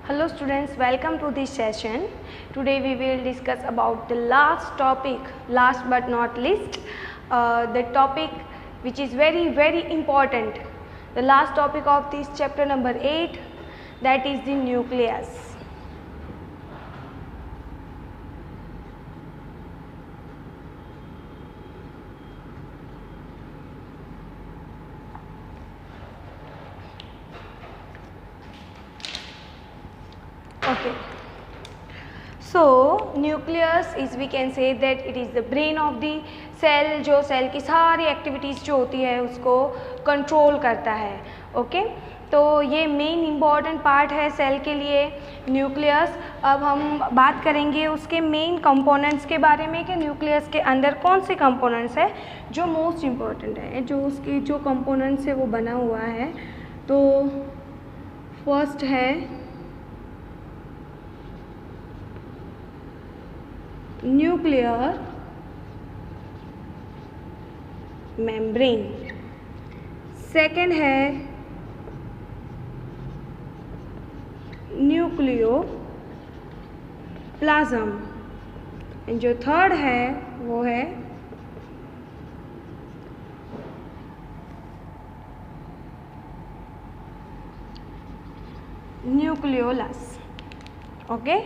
Hello students, welcome to this session. Today we will discuss about the last topic, last but not least, the topic which is very important. The last topic of this chapter number 8, that is the nucleus. Okay. So nucleus is, we can say that it is the brain of the cell, जो cell की सारी activities जो होती है उसको control करता है. Okay तो ये मेन इम्पॉर्टेंट पार्ट है सेल के लिए न्यूक्लियस. अब हम बात करेंगे उसके मेन कंपोनेंट्स के बारे में कि न्यूक्लियस के अंदर कौन से कंपोनेंट्स है जो मोस्ट इम्पॉर्टेंट है, जो उसके जो कंपोनेंट्स से वो बना हुआ है. तो फर्स्ट है न्यूक्लियर मेम्ब्रेन, सेकंड है न्यूक्लियोप्लाज्म, जो थर्ड है वो है nucleolus. Okay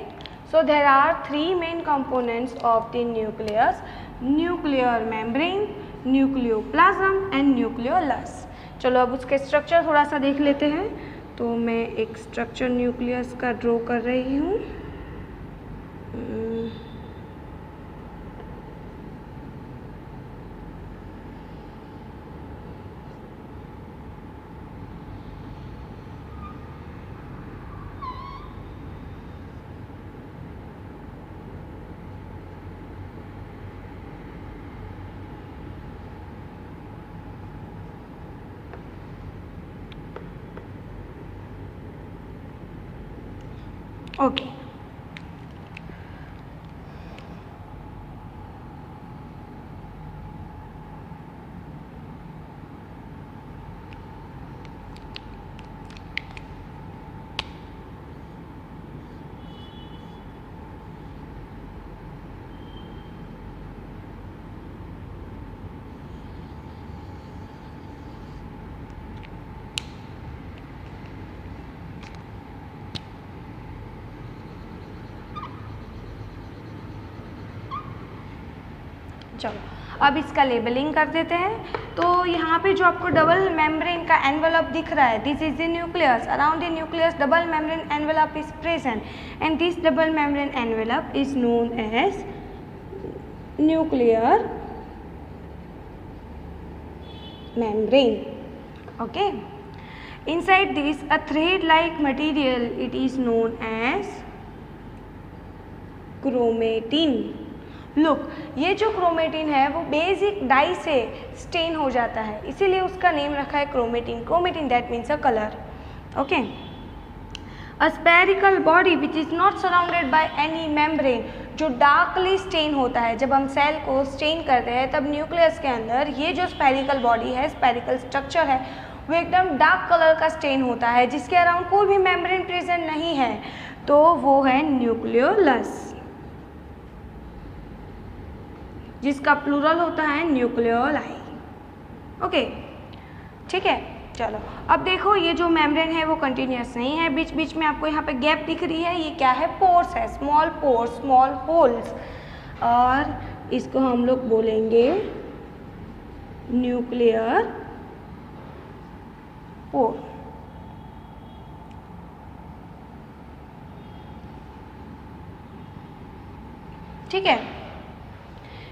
So there are three main components of the nucleus: nuclear membrane, nucleoplasm and nucleolus. चलो अब उसके स्ट्रक्चर थोड़ा सा देख लेते हैं. तो मैं एक स्ट्रक्चर न्यूक्लियस का ड्रॉ कर रही हूँ. ओके चलो अब इसका लेबलिंग कर देते हैं. तो यहाँ पे जो आपको डबल मेम्ब्रेन का एनवेलप दिख रहा है, this is the nucleus. Around the nucleus double membrane envelope is present and this double membrane envelope is known as nuclear membrane. Okay inside this a thread like material, it is known as chromatin. Look, ये जो chromatin है वो basic dye से stand हो जाता है, इसीलिए उसका नेम रखा है chromatin. Chromatin that means a colour. Okay a spherical body which is not surrounded by any membrane, जो डार्कली स्टेन होता है. जब हम सेल को स्टेन करते हैं तब न्यूक्लियस के अंदर ये जो स्पेरिकल बॉडी है, स्पेरिकल स्ट्रक्चर है, वो एकदम डार्क कलर का स्टेन होता है जिसके अराउंड कोई भी मेम्ब्रेन प्रेजेंट नहीं है. तो वो है न्यूक्लियोलस, जिसका प्लूरल होता है न्यूक्लियोलाई. ओके ठीक है. चलो अब देखो ये जो मेम्ब्रेन है वो कंटिन्यूस नहीं है, बीच बीच में आपको यहाँ पे गैप दिख रही है. ये क्या है? पोर्स है, स्मॉल पोर्स, स्मॉल होल्स, और इसको हम लोग बोलेंगे न्यूक्लियर पोर. ठीक है.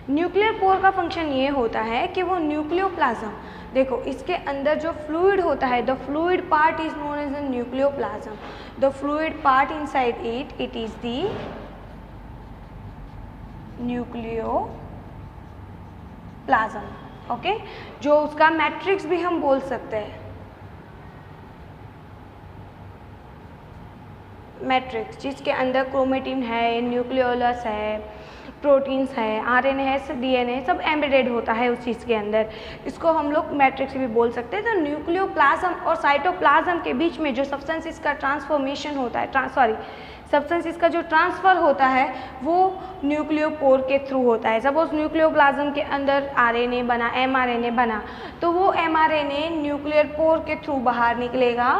न्यूक्लियर पोर का फंक्शन ये होता है कि वो न्यूक्लियोप्लाज्म, देखो इसके अंदर जो फ्लूइड होता है, the fluid part is known as the nucleoplasm. The fluid part inside it, it is the nucleoplasm. Okay जो उसका मैट्रिक्स भी हम बोल सकते हैं, मैट्रिक्स, जिसके अंदर क्रोमेटिन है, न्यूक्लियोलस है, प्रोटीन्स है, आरएनए है, डीएनए सब एम्बेडेड होता है उस चीज़ के अंदर। इसको हम लोग मैट्रिक्स भी बोल सकते हैं। तो न्यूक्लियोप्लाज्म और साइटोप्लाज्म के बीच में जो सब्सटेंसेस का ट्रांसफॉर्मेशन होता है, सब्सटेंसेस का जो ट्रांसफ़र होता है वो न्यूक्लियोपोर के थ्रू होता है। सपोज न्यूक्लियोप्लाज्म के अंदर आरएनए बना, एमआरएनए बना, तो वो एमआरएनए न्यूक्लियर पोर के थ्रू बाहर निकलेगा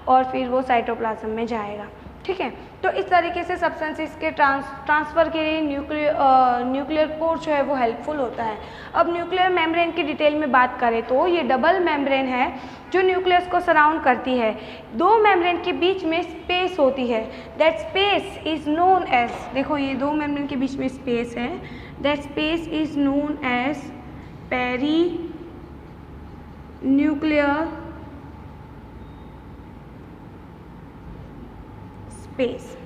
और फिर वो साइटोप्लाज्म में जाएगा। ठीक है, तो इस तरीके से सब्सटेंसेस के ट्रांसफ़र के लिए न्यूक्लियर पोर जो है वो हेल्पफुल होता है। अब न्यूक्लियर मेम्ब्रेन की डिटेल में बात करें तो ये डबल मेम्ब्रेन है जो न्यूक्लियस को सराउंड करती है। दो मेम्ब्रेन के बीच में स्पेस होती है, that space is known as, देखो ये दो मेम्ब्रेन के बीच में स्पेस है, that space is known as perinuclear space.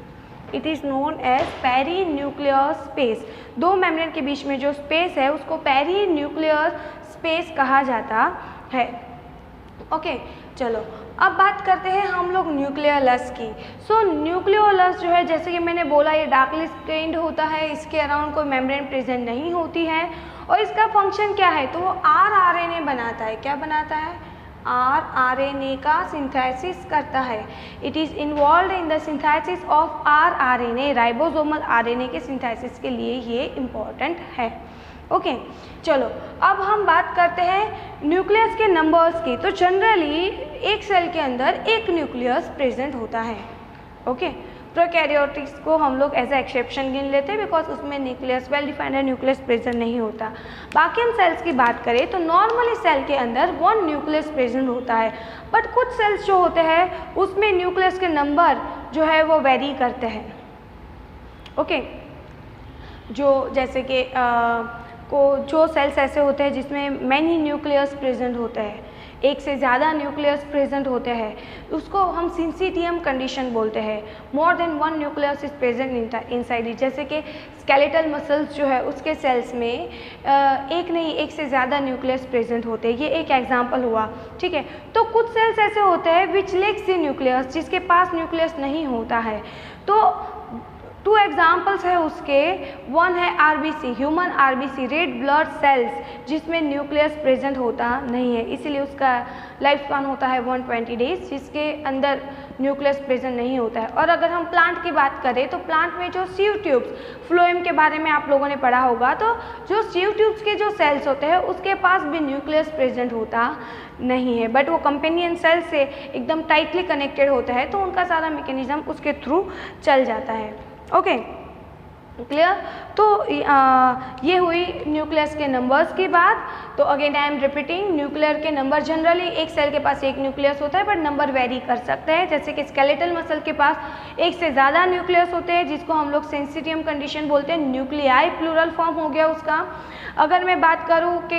It is known as perinuclear space. दो मेम्ब्रेन के बीच में जो स्पेस है उसको पेरी न्यूक्लियर स्पेस कहा जाता है। ओके, चलो अब बात करते हैं हम लोग न्यूक्लियोलस की। सो न्यूक्लियोलस जो है, जैसे कि मैंने बोला, ये डार्कली स्टेन्ड होता है, इसके अराउंड कोई मेम्ब्रेन प्रेजेंट नहीं होती है और इसका फंक्शन क्या है, तो वो आरएनए बनाता है। क्या बनाता है? आरएनए का सिंथेसिस करता है। It is involve in the synthesis of RNA, ribosomal RNA के सिंथेसिस के लिए ये इम्पॉर्टेंट है। ओके, चलो अब हम बात करते हैं न्यूक्लियस के नंबर्स की। तो जनरली एक सेल के अंदर एक न्यूक्लियस प्रेजेंट होता है। ओके, प्रोकैरियोटिक्स को हम लोग एज ए एक्सेप्शन गिन लेते हैं बिकॉज उसमें nucleus well defined nucleus present नहीं होता। बाकी हम सेल्स की बात करें तो नॉर्मली सेल के अंदर वन न्यूक्लियस प्रेजेंट होता है, बट कुछ सेल्स जो होते हैं उसमें न्यूक्लियस के नंबर जो है वो वेरी करते हैं। ओके, जो जैसे कि जो सेल्स ऐसे होते हैं जिसमें मैनी न्यूक्लियस प्रेजेंट होते हैं, एक से ज़्यादा न्यूक्लियस प्रेजेंट होते हैं, उसको हम सिंसिटियम कंडीशन बोलते हैं। More than one nucleus is present inside it. जैसे कि स्केलेटल मसल्स जो है उसके सेल्स में एक नहीं एक से ज़्यादा न्यूक्लियस प्रेजेंट होते हैं। ये एक एग्जांपल हुआ। ठीक है, तो कुछ सेल्स ऐसे होते हैं विच लैक्स द न्यूक्लियस, जिसके पास न्यूक्लियस नहीं होता है। तो टू एग्जाम्पल्स है उसके, वन है RBC, human RBC, red blood cells, जिसमें न्यूक्लियस प्रेजेंट होता नहीं है, इसीलिए उसका लाइफ स्पान होता है 120 डेज, जिसके अंदर न्यूक्लियस प्रेजेंट नहीं होता है। और अगर हम प्लांट की बात करें तो प्लांट में जो सीव ट्यूब्स, फ्लोएम के बारे में आप लोगों ने पढ़ा होगा, तो जो सीव ट्यूब्स के जो सेल्स होते हैं उसके पास भी न्यूक्लियस प्रेजेंट होता नहीं है, बट वो कंपेनियन सेल से एकदम टाइटली कनेक्टेड होता है, तो उनका सारा मैकेनिज्म उसके थ्रू चल जाता है। Okay, clear? तो ये हुई न्यूक्लियस के नंबर्स की बात। तो again I am repeating, nuclear के नंबर जनरली एक सेल के पास एक न्यूक्लियस होता है, बट नंबर वेरी कर सकते हैं। जैसे कि स्केलेटल मसल के पास एक से ज़्यादा न्यूक्लियस होते हैं, जिसको हम लोग सेंसिटियम कंडीशन बोलते हैं, न्यूक्लियाई प्लूरल फॉर्म हो गया उसका। अगर मैं बात करूँ कि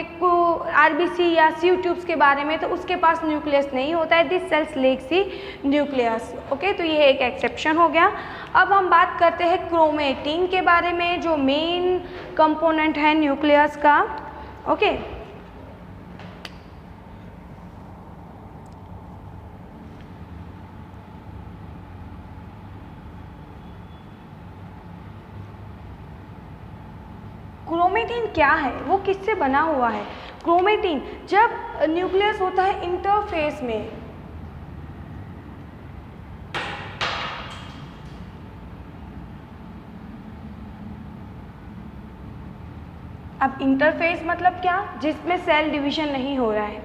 आरबीसी या सीव ट्यूब्स के बारे में, तो उसके पास न्यूक्लियस नहीं होता है, this cells lacks the nucleus. Okay, तो ये एक एक्सेप्शन हो गया। अब हम बात करते हैं क्रोमेटिन के बारे में, जो मेन कंपोनेंट है न्यूक्लियस का। ओके, क्रोमेटिन क्या है, वो किससे बना हुआ है? क्रोमेटिन जब न्यूक्लियस होता है इंटरफेस में, अब इंटरफेस मतलब क्या? जिसमें सेल डिवीजन नहीं हो रहा है।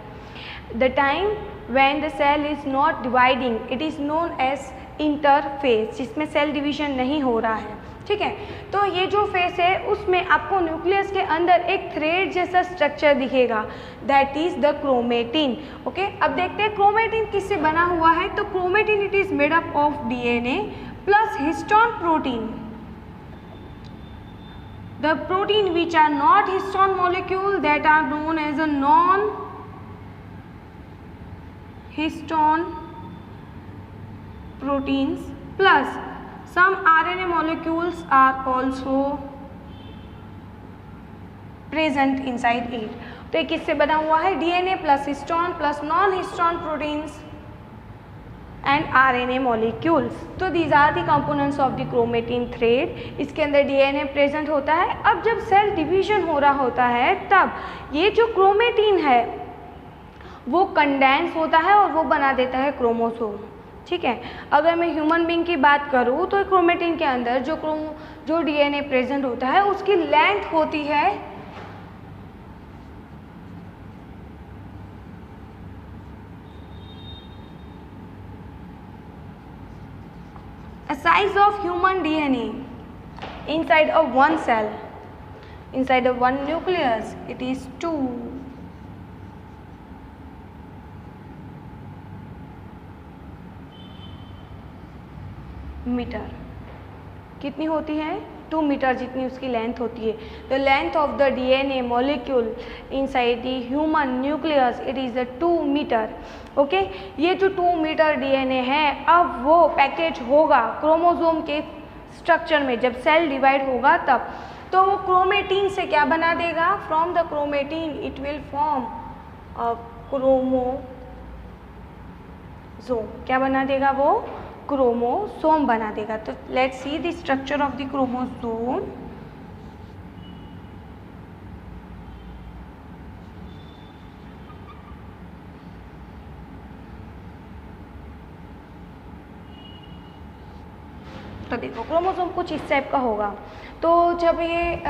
The time when the cell is not dividing, it is known as interphase, जिसमें सेल डिवीजन नहीं हो रहा है। ठीक है, तो ये जो फेस है उसमें आपको न्यूक्लियस के अंदर एक थ्रेड जैसा स्ट्रक्चर दिखेगा, that is the chromatin. Okay, अब देखते हैं क्रोमेटिन किससे बना हुआ है। तो chromatin it is made up of DNA plus histone protein. The protein which are not histone molecule, that are known as a non-histone proteins, plus some RNA molecules are also present inside it. तो ये किससे बना हुआ है? DNA plus histone plus non histone proteins and RNA molecules. तो these are the components of the chromatin thread. इसके अंदर DNA present होता है। अब जब सेल डिवीजन हो रहा होता है तब ये जो क्रोमेटिन है वो कंडेंस होता है और वो बना देता है क्रोमोसोम। ठीक है, अगर मैं ह्यूमन बीइंग की बात करूँ तो क्रोमेटिन के अंदर जो DNA प्रेजेंट होता है उसकी लेंथ होती है a size of human DNA inside of one cell, inside of one nucleus, it is 2 metre. कितनी होती है? 2 मीटर जितनी उसकी लेंथ होती है। The length of the DNA molecule inside the human nucleus it is the 2 metre. Okay, ये जो 2 metre DNA है अब वो पैकेज होगा क्रोमोसोम के स्ट्रक्चर में। जब सेल डिवाइड होगा तब तो वो क्रोमेटिन से क्या बना देगा? From the chromatin it will form a chromosome. क्या बना देगा? वो क्रोमोसोम बना देगा। तो let's see the structure of the chromosome. तो देखो क्रोमोसोम कुछ इस टाइप का होगा। तो जब ये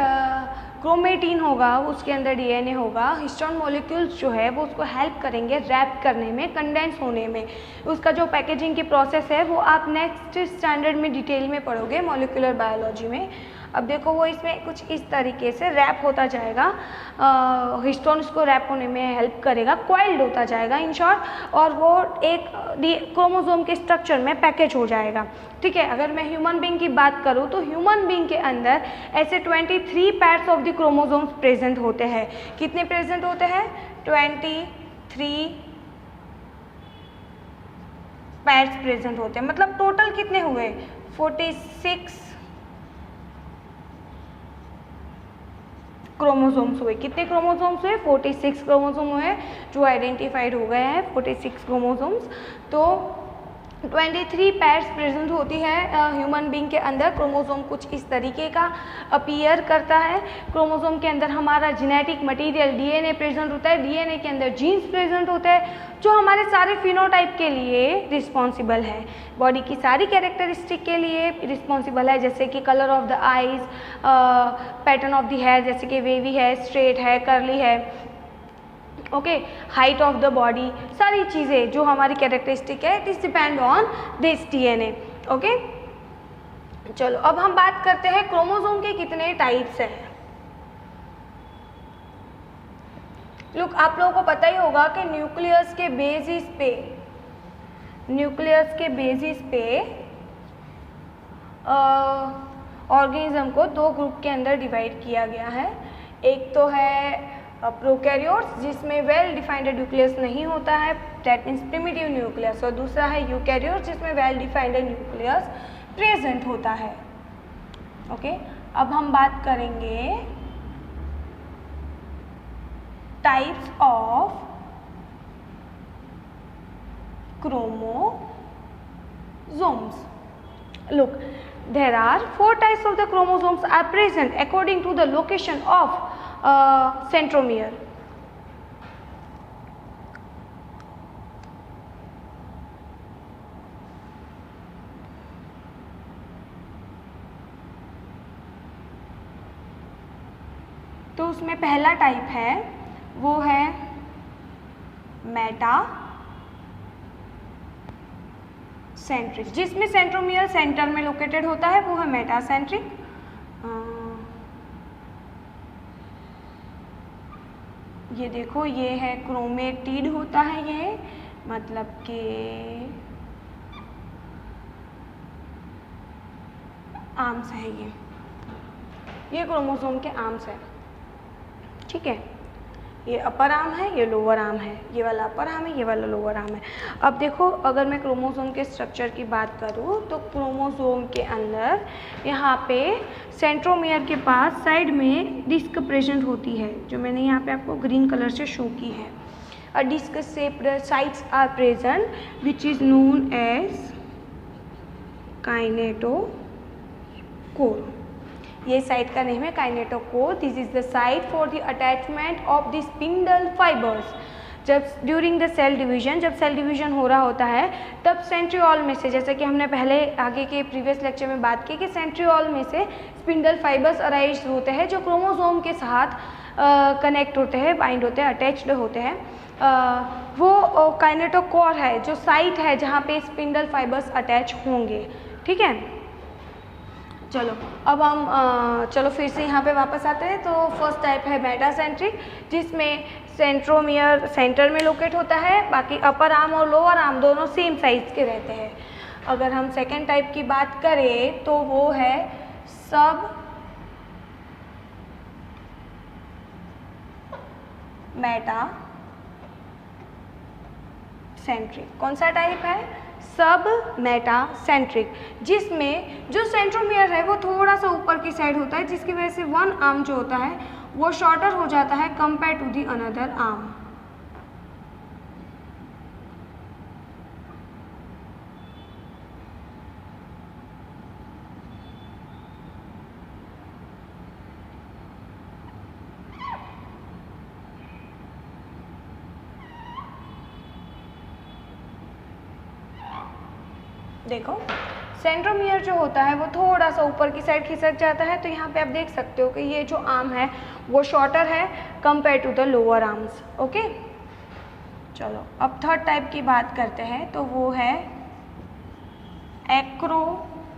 क्रोमेटिन होगा उसके अंदर DNA होगा, हिस्टोन मॉलिक्यूल्स जो है वो उसको हेल्प करेंगे रैप करने में, कंडेंस होने में। उसका जो पैकेजिंग की प्रोसेस है वो आप नेक्स्ट स्टैंडर्ड में डिटेल में पढ़ोगे मॉलिक्यूलर बायोलॉजी में। अब देखो वो इसमें कुछ इस तरीके से रैप होता जाएगा, हिस्टोन उसको रैप होने में हेल्प करेगा, क्वाइल्ड होता जाएगा इन शॉर्ट, और वो एक क्रोमोसोम के स्ट्रक्चर में पैकेज हो जाएगा। ठीक है, अगर मैं ह्यूमन बीइंग की बात करूँ तो ह्यूमन बीइंग के अंदर ऐसे 23 pairs of the chromosomes present होते हैं। कितने प्रेजेंट होते हैं? 23 पैर्स प्रेजेंट होते हैं। मतलब टोटल कितने हुए? 46 क्रोमोसोम्स हुए। कितने क्रोमोसोम्स हुए? 46 क्रोमोसोम हुए जो आइडेंटिफाइड हो गए हैं, 46 क्रोमोसोम्स। तो 23 पैर्स प्रेजेंट होती है ह्यूमन बीइंग के अंदर। क्रोमोसोम कुछ इस तरीके का अपीयर करता है। क्रोमोसोम के अंदर हमारा जेनेटिक मटेरियल DNA प्रेजेंट होता है। DNA के अंदर जीन्स प्रेजेंट होते हैं जो हमारे सारे फिनोटाइप के लिए रिस्पॉन्सिबल है, बॉडी की सारी कैरेक्टरिस्टिक के लिए रिस्पॉन्सिबल है, जैसे कि colour of the eyes, pattern of the hair, जैसे कि वेवी है, स्ट्रेट है, कर्ली है, okay, height of the body, सारी चीज़ें जो हमारी कैरेक्टरिस्टिक है it is depend on this DNA। Okay, चलो अब हम बात करते हैं क्रोमोसोम के कितने टाइप्स हैं। लुक, आप लोगों को पता ही होगा कि न्यूक्लियस के बेसिस पे ऑर्गेनिज्म को 2 ग्रुप के अंदर डिवाइड किया गया है। एक तो है प्रोकैरियोट्स जिसमें वेल डिफाइंड न्यूक्लियस नहीं होता है, दैट मीन्स प्रिमिटिव न्यूक्लियस, और दूसरा है यूकैरियोट्स जिसमें वेल डिफाइंड न्यूक्लियस प्रेजेंट होता है। ओके, अब हम बात करेंगे types of chromosomes. Look, there are 4 types of the chromosomes are present according to the location of centromere. तो उसमें पहला टाइप है वो है मेटा सेंट्रिक, जिसमें सेंट्रोमियर सेंटर में लोकेटेड होता है, वो है मेटासेंट्रिक। ये देखो, ये है क्रोमेटिड होता है, ये मतलब कि आर्म्स है, ये क्रोमोसोम के आर्म्स है। ठीक है, ये अपर आर्म है, ये लोअर आर्म है, ये वाला अपर आर्म है, ये वाला लोअर आर्म है। अब देखो, अगर मैं क्रोमोसोम के स्ट्रक्चर की बात करूँ तो क्रोमोसोम के अंदर यहाँ पे सेंट्रोमियर के पास साइड में डिस्क प्रेजेंट होती है, जो मैंने यहाँ पे आपको ग्रीन कलर से शो की है। a disc shaped sites are present which is known as kinetochore. ये साइट का नेम है kinetochore. This is the site for the attachment of the spindle fibres. जब ड्यूरिंग द सेल डिवीजन, जब cell division हो रहा होता है तब सेंट्रियोल में से, जैसे कि हमने पहले आगे के प्रीवियस लेक्चर में बात की कि सेंट्रियोल में से स्पिंडल फाइबर्स अराइज होते हैं जो क्रोमोसोम के साथ कनेक्ट होते हैं, बाइंड होते हैं, अटैच्ड होते हैं. वो काइनेटोकोर है जो साइट है जहाँ पे स्पिंडल फाइबर्स अटैच होंगे. ठीक है, चलो अब हम चलो फिर से यहाँ पे वापस आते हैं. तो फर्स्ट टाइप है मेटासेंट्रिक, जिसमें सेंट्रोमियर सेंटर में लोकेट होता है, बाकी अपर आर्म और लोअर आर्म दोनों सेम साइज के रहते हैं. अगर हम सेकेंड टाइप की बात करें तो वो है सब मेटासेंट्रिक. कौन सा टाइप है? सब मेटासेंट्रिक, जिसमें जो सेंट्रोमियर है वो थोड़ा सा ऊपर की साइड होता है, जिसकी वजह से वन आर्म जो होता है वो शॉर्टर हो जाता है compare to the another arm. देखो सेंट्रोमियर जो होता है वो थोड़ा सा ऊपर की साइड खिसक जाता है. तो यहाँ पे आप देख सकते हो कि ये जो आर्म है वो शॉर्टर है compare to the lower arms. Okay, चलो अब थर्ड टाइप की बात करते हैं. तो वो है एक्रोसेंट्रिक.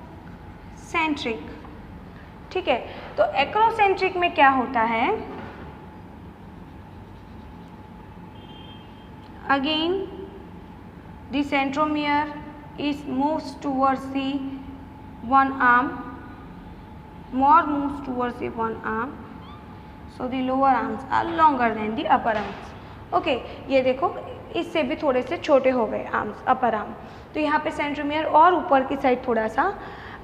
ठीक है, तो एक्रोसेंट्रिक में क्या होता है? Again the centromere is moves towards the one arm, more moves towards the one arm, so the lower arms are longer than the upper arms. Okay, ये देखो इससे भी थोड़े से छोटे हो गए आर्म्स, अपर आर्म. तो यहाँ पे सेंट्रोमियर और ऊपर की साइड थोड़ा सा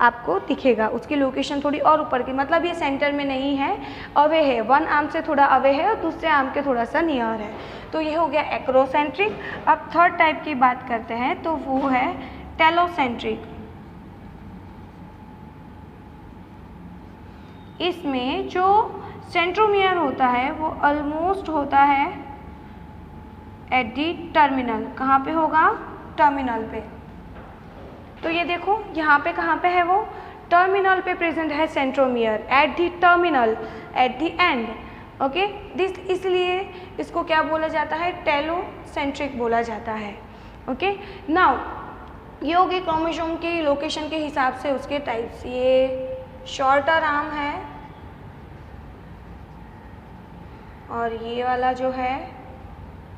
आपको दिखेगा, उसकी लोकेशन थोड़ी और ऊपर की, मतलब ये सेंटर में नहीं है, अवे है, वन आर्म से थोड़ा अवे है और दूसरे आर्म के थोड़ा सा नियर है. तो ये हो गया एक्रोसेंट्रिक. अब थर्ड टाइप की बात करते हैं तो वो है टेलोसेंट्रिक. इसमें जो सेंट्रोमियर होता है वो ऑलमोस्ट होता है एट दी टर्मिनल. कहाँ पे होगा? टर्मिनल पे. तो ये देखो यहाँ पे कहाँ पे है, वो टर्मिनल पे प्रेजेंट है centromere, at the terminal, at the and. Okay, this इसलिए इसको क्या बोला जाता है? टेलोसेंट्रिक बोला जाता है. ओके, नाउ ये हो गई क्रोमोसोम की लोकेशन के हिसाब से उसके टाइप्स. ये शॉर्टर आर्म है और ये वाला जो है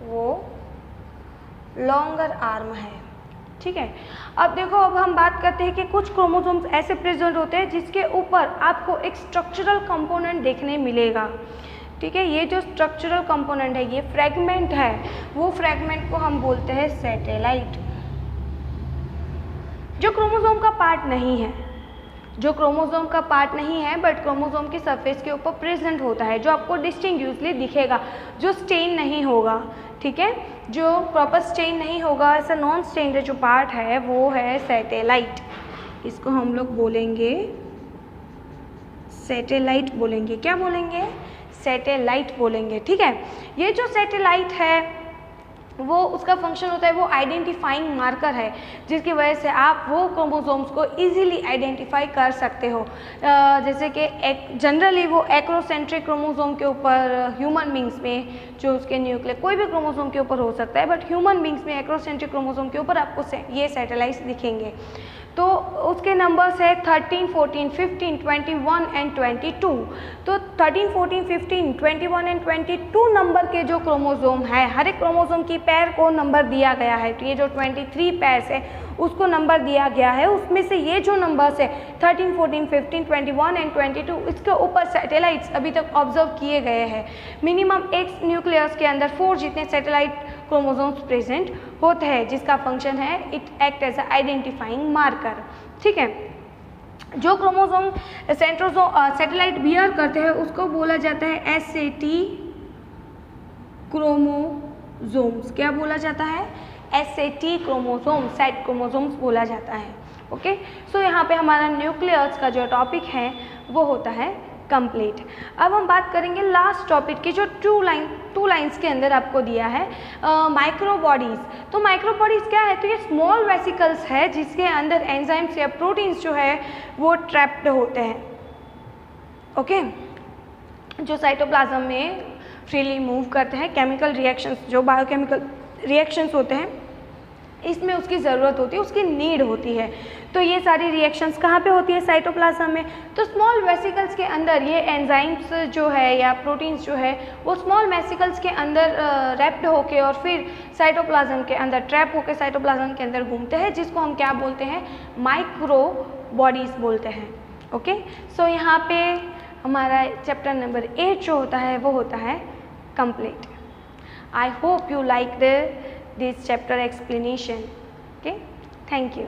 वो लॉन्गर आर्म है. ठीक है, अब देखो अब हम बात करते हैं कि कुछ क्रोमोसोम्स ऐसे प्रेजेंट होते हैं जिसके ऊपर आपको एक स्ट्रक्चरल कंपोनेंट देखने मिलेगा. ठीक है, ये जो स्ट्रक्चरल कंपोनेंट है, ये फ्रेगमेंट है, वो फ्रेगमेंट को हम बोलते हैं सैटेलाइट. जो क्रोमोसोम का पार्ट नहीं है, जो क्रोमोसोम का पार्ट नहीं है बट क्रोमोसोम की सरफेस के ऊपर प्रेजेंट होता है, जो आपको डिस्टिंग्विशली दिखेगा, जो स्टेन नहीं होगा. ठीक है, जो प्रॉपर स्टेन नहीं होगा, ऐसा नॉन स्टेन्ड जो पार्ट है वो है सैटेलाइट. इसको हम लोग बोलेंगे सैटेलाइट बोलेंगे. क्या बोलेंगे? सैटेलाइट बोलेंगे. ठीक है, ये जो सैटेलाइट है वो उसका फंक्शन होता है, वो आइडेंटिफाइंग मार्कर है, जिसकी वजह से आप वो क्रोमोसोम्स को इजीली आइडेंटिफाई कर सकते हो. जैसे कि एक जनरली वो एक्रोसेंट्रिक क्रोमोसोम के ऊपर ह्यूमन बींग्स में जो उसके न्यूक्लियर कोई भी क्रोमोसोम के ऊपर हो सकता है, बट ह्यूमन बींग्स में एक्रोसेंट्रिक क्रोमोसोम के ऊपर आपको ये सैटेलाइट्स दिखेंगे. तो उसके नंबर्स है 13, 14, 15, 21 एंड 22. तो 13, 14, 15, 21 एंड 22 नंबर के जो क्रोमोसोम है, हर एक क्रोमोसोम की पैर को नंबर दिया गया है. तो ये जो 23 पैर्स है उसको नंबर दिया गया है. उसमें से ये जो नंबर्स है 13, 14, 15, 21 एंड 22, इसके ऊपर सैटेलाइट्स अभी तक ऑब्जर्व किए गए हैं. मिनिमम एक न्यूक्लियस के अंदर 4 जितने सैटेलाइट क्रोमोसोम्स प्रेजेंट होते हैं, जिसका फंक्शन है it act as a identifying marker. ठीक है, जो क्रोमोसोम सैटेलाइट बियर करते हैं उसको बोला जाता है SAT क्रोमोसोम. क्रोमोसोम्स, क्या बोला जाता है? SAT क्रोमोसोम, सेट क्रोमोसोम्स बोला जाता है। ओके, सो यहाँ पे हमारा न्यूक्लियस का जो टॉपिक है वो होता है कंप्लीट। अब हम बात करेंगे लास्ट टॉपिक की, जो टू लाइन्स के अंदर आपको दिया है माइक्रो बॉडीज़। तो माइक्रो बॉडीज़ क्या है? तो ये स्मॉल वेसिकल्स है जिसके अंदर एंजाइम्स या प्रोटीन्स जो है वो ट्रैप्ड होते हैं। ओके, जो साइटोप्लाज्म में फ्रीली मूव करते हैं, केमिकल रिएक्शंस, जो बायोकेमिकल रिएक्शंस होते हैं, इसमें उसकी ज़रूरत होती है, उसकी नीड होती है। तो ये सारी रिएक्शंस कहाँ पे होती है? साइटोप्लाज्म में। तो स्मॉल वेसिकल्स के अंदर ये एंजाइम्स जो है या प्रोटीन्स जो है वो स्मॉल वेसिकल्स के अंदर रैप्ड होके और फिर साइटोप्लाज्म के अंदर ट्रैप होके साइटोप्लाज्म के अंदर घूमते हैं, जिसको हम क्या बोलते हैं? माइक्रो बॉडीज़ बोलते हैं। ओके, सो यहाँ पे हमारा चैप्टर नंबर 8 जो होता है वो होता है complete. I hope you like this chapter explanation. Okay, thank you.